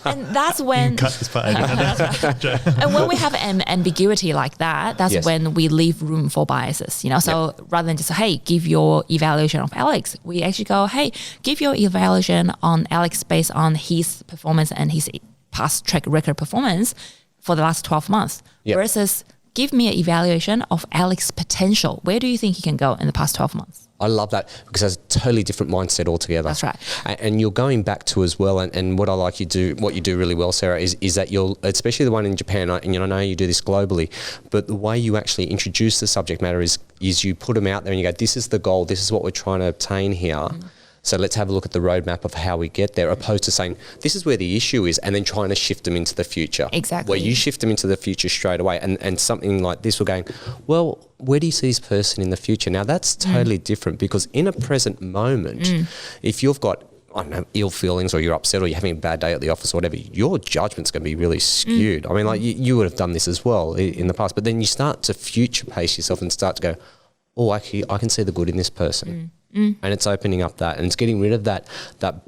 C: And that's when
B: Cut this part.
C: and when we have an ambiguity like that, that's when we leave room for biases, So rather than just say, hey, give your evaluation of Alex, we actually go, hey, give your evaluation on Alex based on his performance and his past track record performance for the last 12 months versus give me an evaluation of Alex's potential. Where do you think he can go in the past 12 months?
A: I love that because it's a totally different mindset altogether.
C: That's right.
A: And you're going back to as well, and what I like what you do really well, Sarah, is that you'll, especially the one in Japan, and I know you do this globally, but the way you actually introduce the subject matter is you put them out there and you go, this is the goal, this is what we're trying to obtain here. So let's have a look at the roadmap of how we get there, opposed to saying, this is where the issue is, and then trying to shift them into the future.
C: Exactly.
A: Where you shift them into the future straight away, and something like this, we're going, well, where do you see this person in the future? Now, that's totally different, because in a present moment, if you've got, I don't know, ill feelings, or you're upset, or you're having a bad day at the office or whatever, your judgment's going to be really skewed. I mean, like you would have done this as well in the past, but then you start to future pace yourself and start to go, oh, actually, I can see the good in this person. And it's opening up that, and it's getting rid of that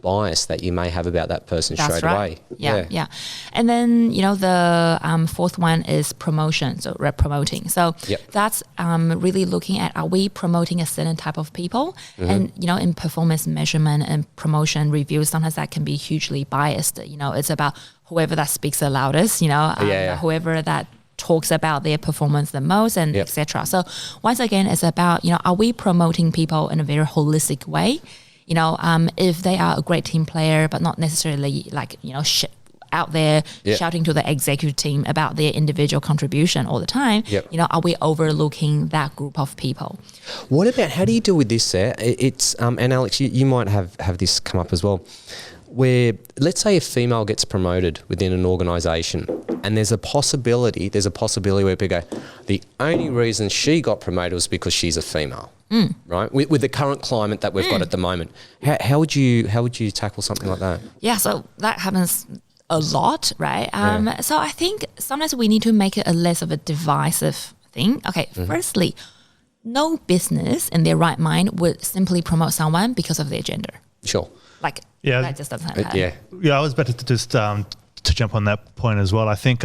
A: bias that you may have about that person straight away.
C: Yeah. And then, the fourth one is promotion, so promoting. So that's really looking at, are we promoting a certain type of people? And, in performance measurement and promotion reviews, sometimes that can be hugely biased. It's about whoever that speaks the loudest, whoever that talks about their performance the most, and etc. So once again, it's about, are we promoting people in a very holistic way? If they are a great team player, but not necessarily out there shouting to the executive team about their individual contribution all the time, are we overlooking that group of people?
A: What about, how do you deal with this, Sarah? It's, and Alex, you might have this come up as well, where let's say a female gets promoted within an organisation, and there's a possibility where people go, the only reason she got promoted was because she's a female, right? With the current climate that we've got at the moment, how would you tackle something like that?
C: Yeah, so that happens a lot, right? So I think sometimes we need to make it a less of a divisive thing. Okay, firstly, no business in their right mind would simply promote someone because of their gender.
A: Sure.
C: That just doesn't happen.
B: I was better to just to jump on that point as well. I think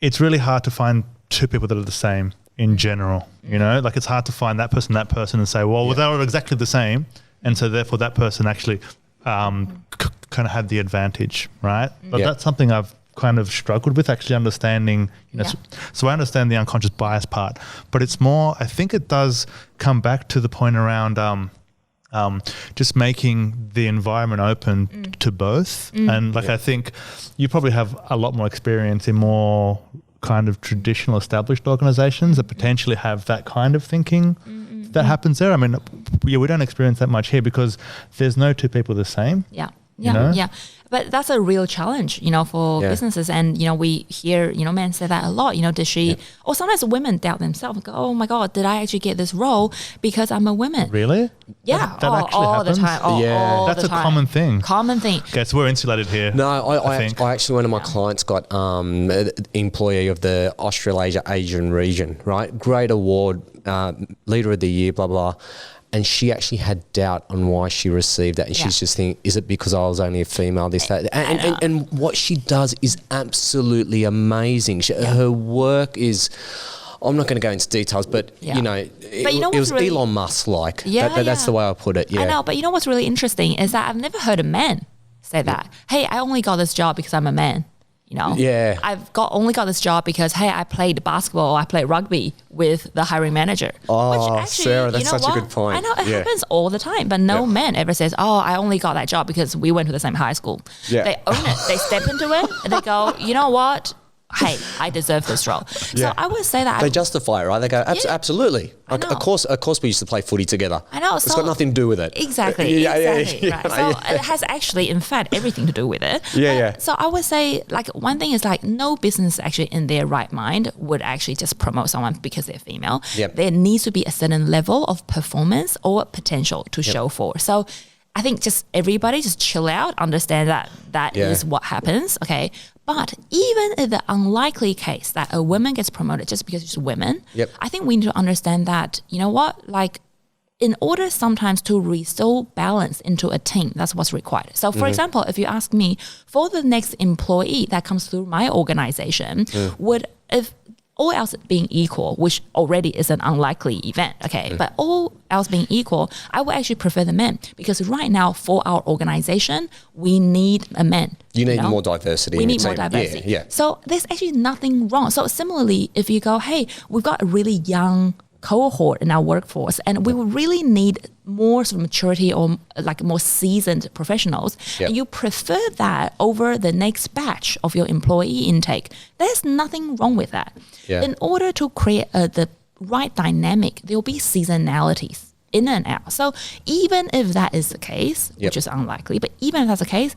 B: it's really hard to find two people that are the same in general. It's hard to find that person and say, well, they're exactly the same, and so therefore that person actually kind of had the advantage, right? But that's something I've kind of struggled with actually understanding. So I understand the unconscious bias part, but it's more, I think it does come back to the point around just making the environment open to both. And I think you probably have a lot more experience in more kind of traditional established organizations that potentially have that kind of thinking that happens there. I mean, we don't experience that much here because there's no two people the same.
C: Yeah. But that's a real challenge, for businesses. And, we hear, men say that a lot, did she, or sometimes women doubt themselves, go, oh my God, did I actually get this role because I'm a woman?
B: Really?
C: Yeah.
B: That actually
C: all
B: happens?
C: The time. All
B: That's
C: the
B: a
C: time.
B: common thing. Okay, so we're insulated here.
A: No, I actually, one of my clients got employee of the Australasia Asian region, right? Great award, leader of the year, blah, blah. And she actually had doubt on why she received that. And she's just thinking, is it because I was only a female, this, that? And what she does is absolutely amazing. Her work is, I'm not going to go into details, but, it was really, Elon Musk-like. That's the way I put it. Yeah.
C: I know, but what's really interesting is that I've never heard a man say that. Hey, I only got this job because I'm a man. I've only got this job because, hey, I played basketball or I played rugby with the hiring manager.
A: Oh, which actually, Sarah, that's such a good point.
C: I know it happens all the time, but no man ever says, oh, I only got that job because we went to the same high school. They own it. They step into it and they go, you know what? hey, I deserve this role. So I would say that
A: they justify it, right? They go, absolutely.
C: I know.
A: Of course we used to play footy together.
C: I know.
A: It's got nothing to do with it.
C: Exactly.
A: Yeah.
C: Right. So it has actually, in fact, everything to do with it.
A: Yeah.
C: So I would say, like, one thing is, like, no business actually in their right mind would actually just promote someone because they're female.
A: Yep.
C: There needs to be a certain level of performance or potential to show for. So I think just everybody just chill out, understand that is what happens, okay? But even in the unlikely case that a woman gets promoted just because she's a woman, I think we need to understand that, you know what, like, in order sometimes to restore balance into a team, that's what's required. So for example, if you ask me, for the next employee that comes through my organization, if all else being equal, which already is an unlikely event, okay, but all else being equal, I would actually prefer the men, because right now for our organization, we need a man.
A: You need more diversity.
C: We need more diversity.
A: Yeah.
C: So there's actually nothing wrong. So similarly, if you go, hey, we've got a really young cohort in our workforce, and we would really need more sort of maturity or like more seasoned professionals, and you prefer that over the next batch of your employee intake, there's nothing wrong with that. In order to create the right dynamic, there will be seasonalities in and out. So even if that is the case, which is unlikely, but even if that's the case,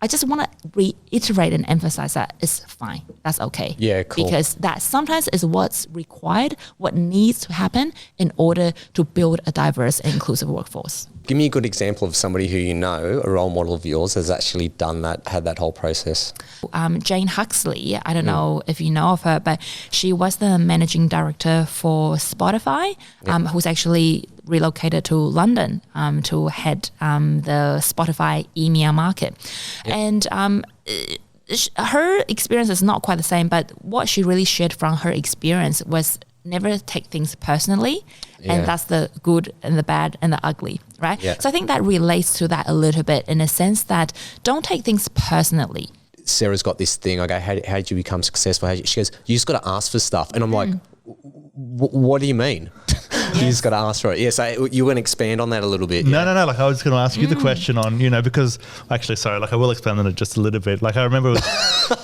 C: I just want to reiterate and emphasize that it's fine. That's okay.
A: Yeah, cool.
C: Because that sometimes is what's required, what needs to happen in order to build a diverse and inclusive workforce.
A: Give me a good example of somebody who you know, a role model of yours, has actually done that, had that whole process.
C: Jane Huxley, I don't know if you know of her, but she was the managing director for Spotify, who's actually relocated to London to head the Spotify EMEA market. And her experience is not quite the same, but what she really shared from her experience was never take things personally. And that's the good and the bad and the ugly, right? So I think that relates to that a little bit, in a sense that don't take things personally.
A: Sarah's got this thing. I go, how did you become successful? She goes, you just got to ask for stuff. And I'm like, what do you mean? You just got to ask for it. Yeah, so you want to expand on that a little bit?
B: No. Like, I was just going to ask you the question on, because actually, sorry, like, I will expand on it just a little bit. Like, I remember it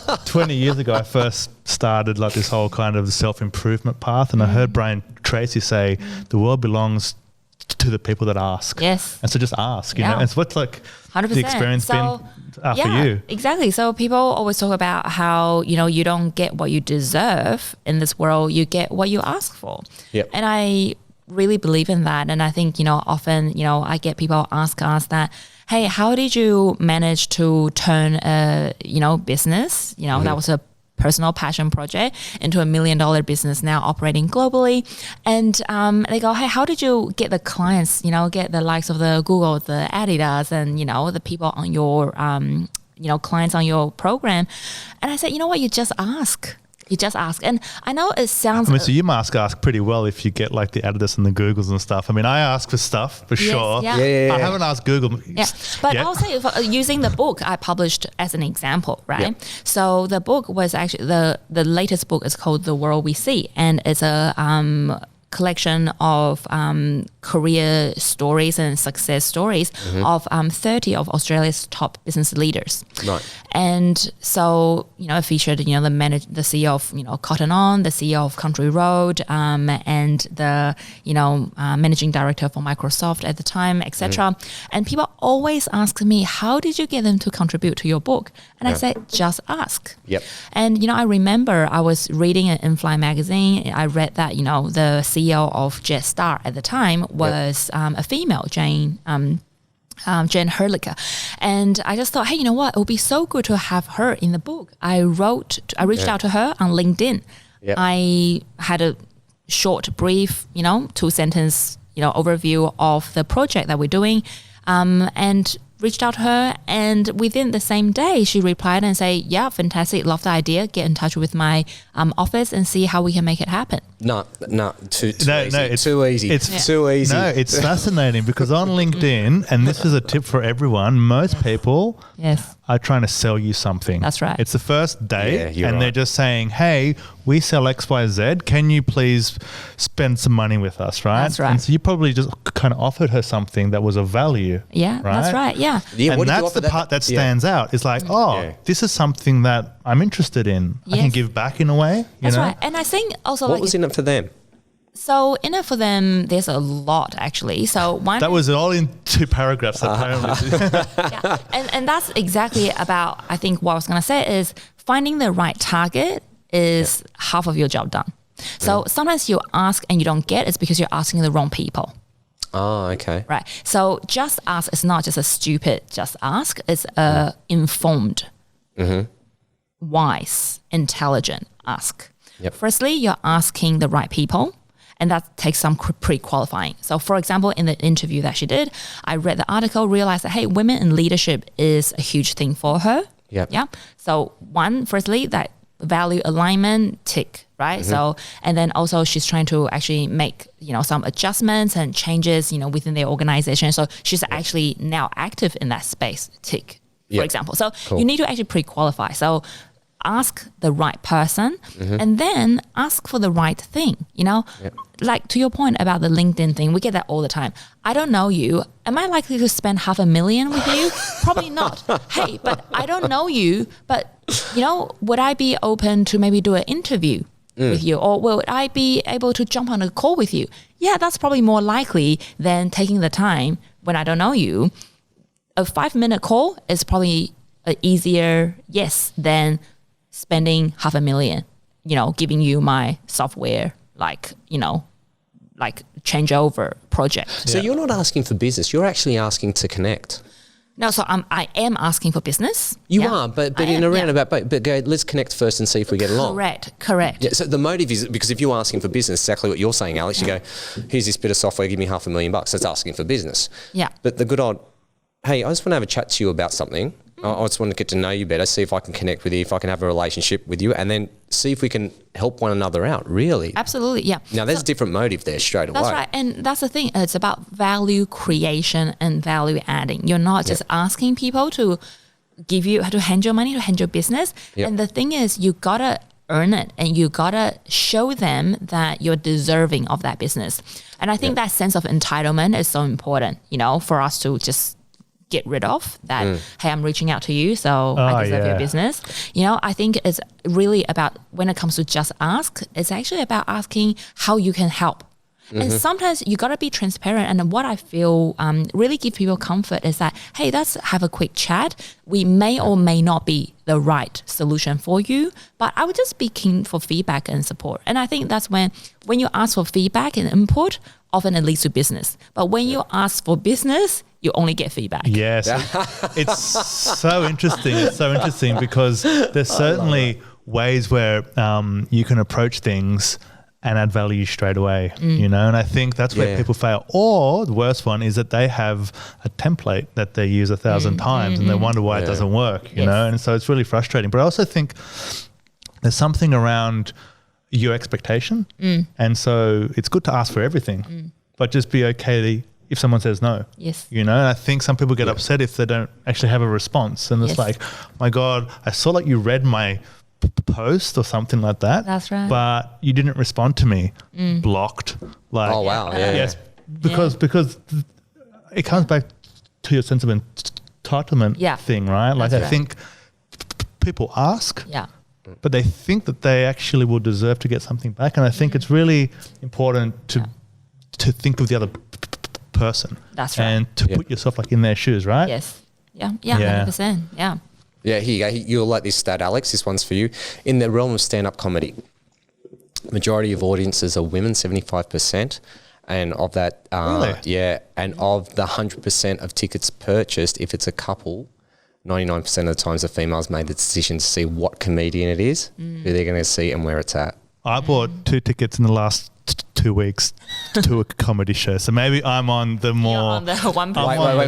B: was 20 years ago, I first started like this whole kind of self-improvement path, and I heard Brian Tracy say, the world belongs to the people that ask.
C: Yes.
B: And so just ask, you know. And so what's like
C: 100%.
B: the experience been for you?
C: Exactly. So people always talk about how, you don't get what you deserve in this world, you get what you ask for. And I really believe in that. And I think, often, I get people ask us that, hey, how did you manage to turn a, business, that was a personal passion project into $1 million business now operating globally. And they go, hey, how did you get the clients, get the likes of the Google, the Adidas, and, the people on your, clients on your program? And I said, you know what, you just ask. You just ask. And I know it sounds...
B: so you must ask pretty well if you get like the Adidas and the Googles and stuff. I mean, I ask for stuff for sure.
C: Yeah.
B: I haven't asked Google.
C: But I'll say, using the book I published as an example, right? So the book was actually, the latest book is called The World We See. And it's a collection of career stories and success stories of 30 of Australia's top business leaders.
A: Right.
C: And so, it featured, the CEO of Cotton On, the CEO of Country Road, and the, managing director for Microsoft at the time, etc. And people always ask me, how did you get them to contribute to your book? And I said, just ask. And, I remember I was reading an In-Fly magazine. I read that, the CEO of Jetstar at the time was a female, Jane Herlicker. And I just thought, hey, you know what? It would be so good to have her in the book. I reached out to her on LinkedIn. I had a short, brief, 2-sentence, overview of the project that we're doing, and reached out to her, and within the same day she replied and say, yeah, fantastic, love the idea, get in touch with my office and see how we can make it happen. Too easy.
B: It's too easy. No, it's fascinating because on LinkedIn, and this is a tip for everyone, most people are trying to sell you something.
C: That's right.
B: It's the first date and they're
A: right.
B: just saying, hey, we sell XYZ. Can you please spend some money with us, right?
C: That's right.
B: And so you probably just kind of offered her something that was of value.
C: Yeah,
B: right?
C: that's right. Yeah.
B: And that's the part that stands out. It's like, this is something that I'm interested in. I can give back in a way.
C: That's
B: you know?
C: right. And I think also
A: What was in it for them?
C: So in it for them, there's a lot actually. So one
B: that was all in 2 paragraphs apparently.
C: yeah. And that's exactly about, I think what I was going to say is finding the right target is half of your job done. So sometimes you ask and you don't get, it's because you're asking the wrong people.
A: Oh, okay.
C: Right. So just ask is not just a stupid just ask, it's a informed, wise, intelligent ask.
A: Yep.
C: Firstly, you're asking the right people. And that takes some pre-qualifying. So for example, in the interview that she did, I read the article, realized that, hey, women in leadership is a huge thing for her.
A: Yep.
C: Yeah. So firstly, that value alignment tick, right? So, and then also she's trying to actually make, some adjustments and changes, within their organization. So she's actually now active in that space, tick, for example. So you need to actually pre-qualify. So ask the right person and then ask for the right thing, Like to your point about the LinkedIn thing, we get that all the time. I don't know you. Am I likely to spend $500,000 with you? Probably not. Hey, but I don't know you. But, would I be open to maybe do an interview with you? Or would I be able to jump on a call with you? Yeah, that's probably more likely than taking the time when I don't know you. A 5-minute call is probably an easier yes than spending $500,000, giving you my software, like changeover project.
A: So you're not asking for business. You're actually asking to connect.
C: No, so I am asking for business.
A: You are, but in a roundabout, but go, let's connect first and see if we get along.
C: Correct.
A: Yeah, so the motive is, because if you're asking for business, exactly what you're saying, Alex, you go, here's this bit of software, give me $500,000. That's asking for business.
C: Yeah.
A: But the good old, hey, I just want to have a chat to you about something. I just want to get to know you better, see if I can connect with you, if I can have a relationship with you, and then see if we can help one another out, really.
C: Absolutely, yeah.
A: Now, there's a different motive there straight away.
C: That's right. And that's the thing. It's about value creation and value adding. You're not just asking people to hand your money, to hand your business.
A: Yep.
C: And the thing is, you got to earn it and you got to show them that you're deserving of that business. And I think that sense of entitlement is so important, for us to just get rid of that. Hey, I'm reaching out to you, so I deserve your business. I think it's really about, when it comes to just ask, it's actually about asking how you can help. And sometimes you got to be transparent. And what I feel really give people comfort is that, hey, let's have a quick chat. We may or may not be the right solution for you, but I would just be keen for feedback and support. And I think that's when you ask for feedback and input, often it leads to business. But when you ask for business, you only get feedback.
B: Yes. It's so interesting. It's so interesting because there's certainly ways where you can approach things and add value straight away, and I think that's where people fail. Or the worst one is that they have a template that they use 1,000 times and they wonder why it doesn't work, you know? And so it's really frustrating. But I also think there's something around your expectation. And so it's good to ask for everything, but just be okay if someone says no.
C: Yes.
B: And I think some people get upset if they don't actually have a response. And it's like, my God, I saw like you read my post or something like that.
C: That's right.
B: But you didn't respond to me. Blocked. Like,
A: Oh, wow. Yeah.
B: yes, because it comes back to your sense of entitlement thing, right? Like I think people ask, but they think that they actually will deserve to get something back. And I think it's really important to think of the other person.
C: That's right.
B: And to put yourself like in their shoes, right?
C: Yes. Yeah. 100%. Yeah.
A: Yeah, here you go. You'll like this stat, Alex. This one's for you. In the realm of stand-up comedy, majority of audiences are women, 75%. And of that, and of the 100% of tickets purchased, if it's a couple, 99% of the times the females made the decision to see what comedian it is, who they're going to see and where it's at.
B: I bought 2 tickets in the last 2 weeks to a comedy show. So maybe I'm on the more...
C: You're on the one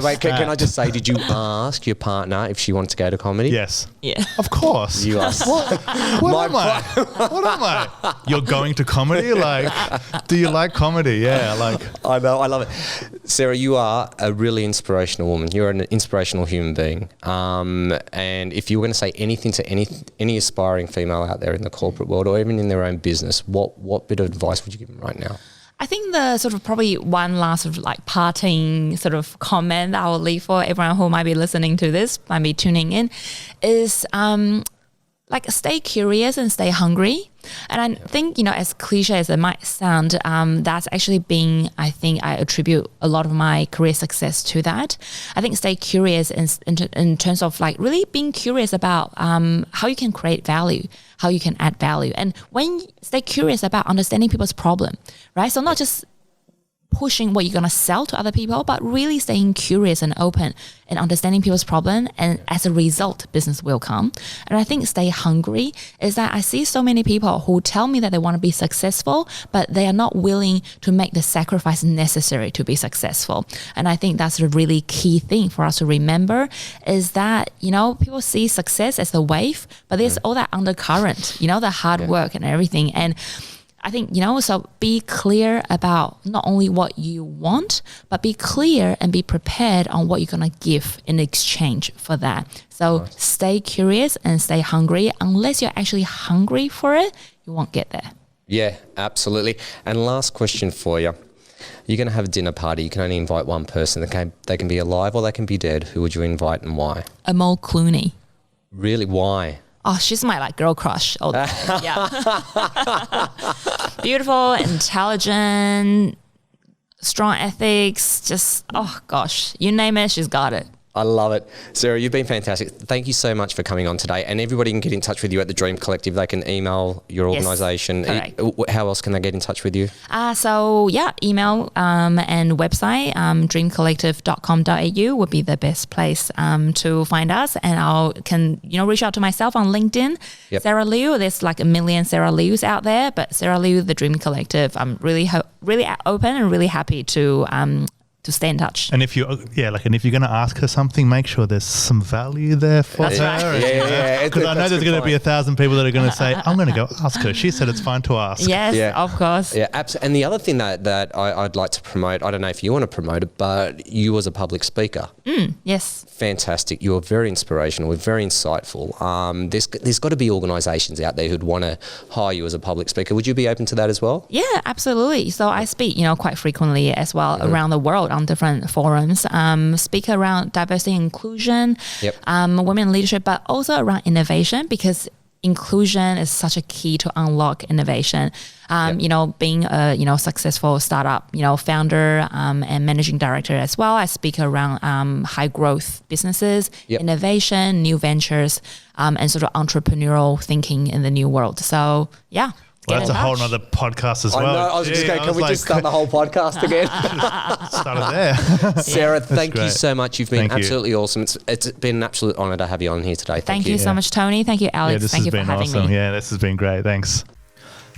A: Wait. Can I just say, did you ask your partner if she wanted to go to comedy?
B: Yes.
C: Yeah.
B: Of course.
A: You asked.
B: What am I? You're going to comedy? Like, do you like comedy? Yeah, like...
A: I know, I love it. Sarah, you are a really inspirational woman. You're an inspirational human being. And if you were going to say anything to any aspiring female out there in the corporate world or even in their own business, what bit of advice would you give them right now?
C: I think the sort of probably one last sort of like parting sort of comment I will leave for everyone who might be listening to this, might be tuning in, is like stay curious and stay hungry. And I think, as cliche as it might sound, that's actually I think I attribute a lot of my career success to that. I think stay curious in terms of like really being curious about how you can create value, how you can add value. And when you stay curious about understanding people's problem, right? So not just pushing what you're going to sell to other people, but really staying curious and open and understanding people's problem. And as a result, business will come. And I think stay hungry is that I see so many people who tell me that they want to be successful, but they are not willing to make the sacrifice necessary to be successful. And I think that's a really key thing for us to remember is that, people see success as the wave, but there's all that undercurrent, the hard work and everything. And I think, so be clear about not only what you want, but be clear and be prepared on what you're going to give in exchange for that. So stay curious and stay hungry. Unless you're actually hungry for it, you won't get there.
A: Yeah, absolutely. And last question for you. You're going to have a dinner party. You can only invite one person. They can be alive or they can be dead. Who would you invite and why?
C: Amal Clooney.
A: Really? Why?
C: Oh, she's my girl crush all the time. Yeah. Beautiful, intelligent, strong ethics. Just, oh gosh, you name it, she's got it.
A: I love it. Sarah, you've been fantastic. Thank you so much for coming on today. And everybody can get in touch with you at the Dream Collective. They can email your organisation.
C: Yes,
A: how else can they get in touch with you?
C: Email and website, dreamcollective.com.au would be the best place to find us. And I can reach out to myself on LinkedIn. Yep. Sarah Liu. There's like a million Sarah Lius out there, but Sarah Liu, the Dream Collective. I'm really open and really happy to stay in touch.
B: And if you're going to ask her something, make sure there's some value there for her.
C: Right.
B: Yeah. Because I know there's going to be 1,000 people that are going to say, I'm going to go ask her. She said it's fine to ask.
C: Yes, of course.
A: Yeah, absolutely. And the other thing that I'd like to promote, I don't know if you want to promote it, but you as a public speaker.
C: Yes.
A: Fantastic. You're very inspirational. We're very insightful. There's got to be organisations out there who'd want to hire you as a public speaker. Would you be open to that as well?
C: Yeah, absolutely. So I speak, quite frequently as well around the world on different forums. Speak around diversity and inclusion, women in leadership, but also around innovation because inclusion is such a key to unlock innovation. Being a successful startup, founder and managing director as well. I speak around high growth businesses, innovation, new ventures, and sort of entrepreneurial thinking in the new world. So yeah.
B: Well, that's a whole nother podcast as well.
A: I know. I was just going, can we just start the whole podcast again?
B: Started there.
A: Sarah, thank you so much. You've been absolutely awesome. It's been an absolute honour to have you on here today.
C: Thank you so much, Tony. Thank you, Alex. Thank you for having me.
B: Yeah, this has been great. Thanks.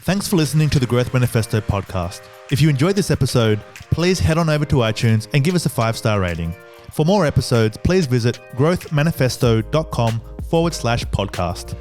B: Thanks for listening to the Growth Manifesto podcast. If you enjoyed this episode, please head on over to iTunes and give us a 5-star rating. For more episodes, please visit growthmanifesto.com/podcast.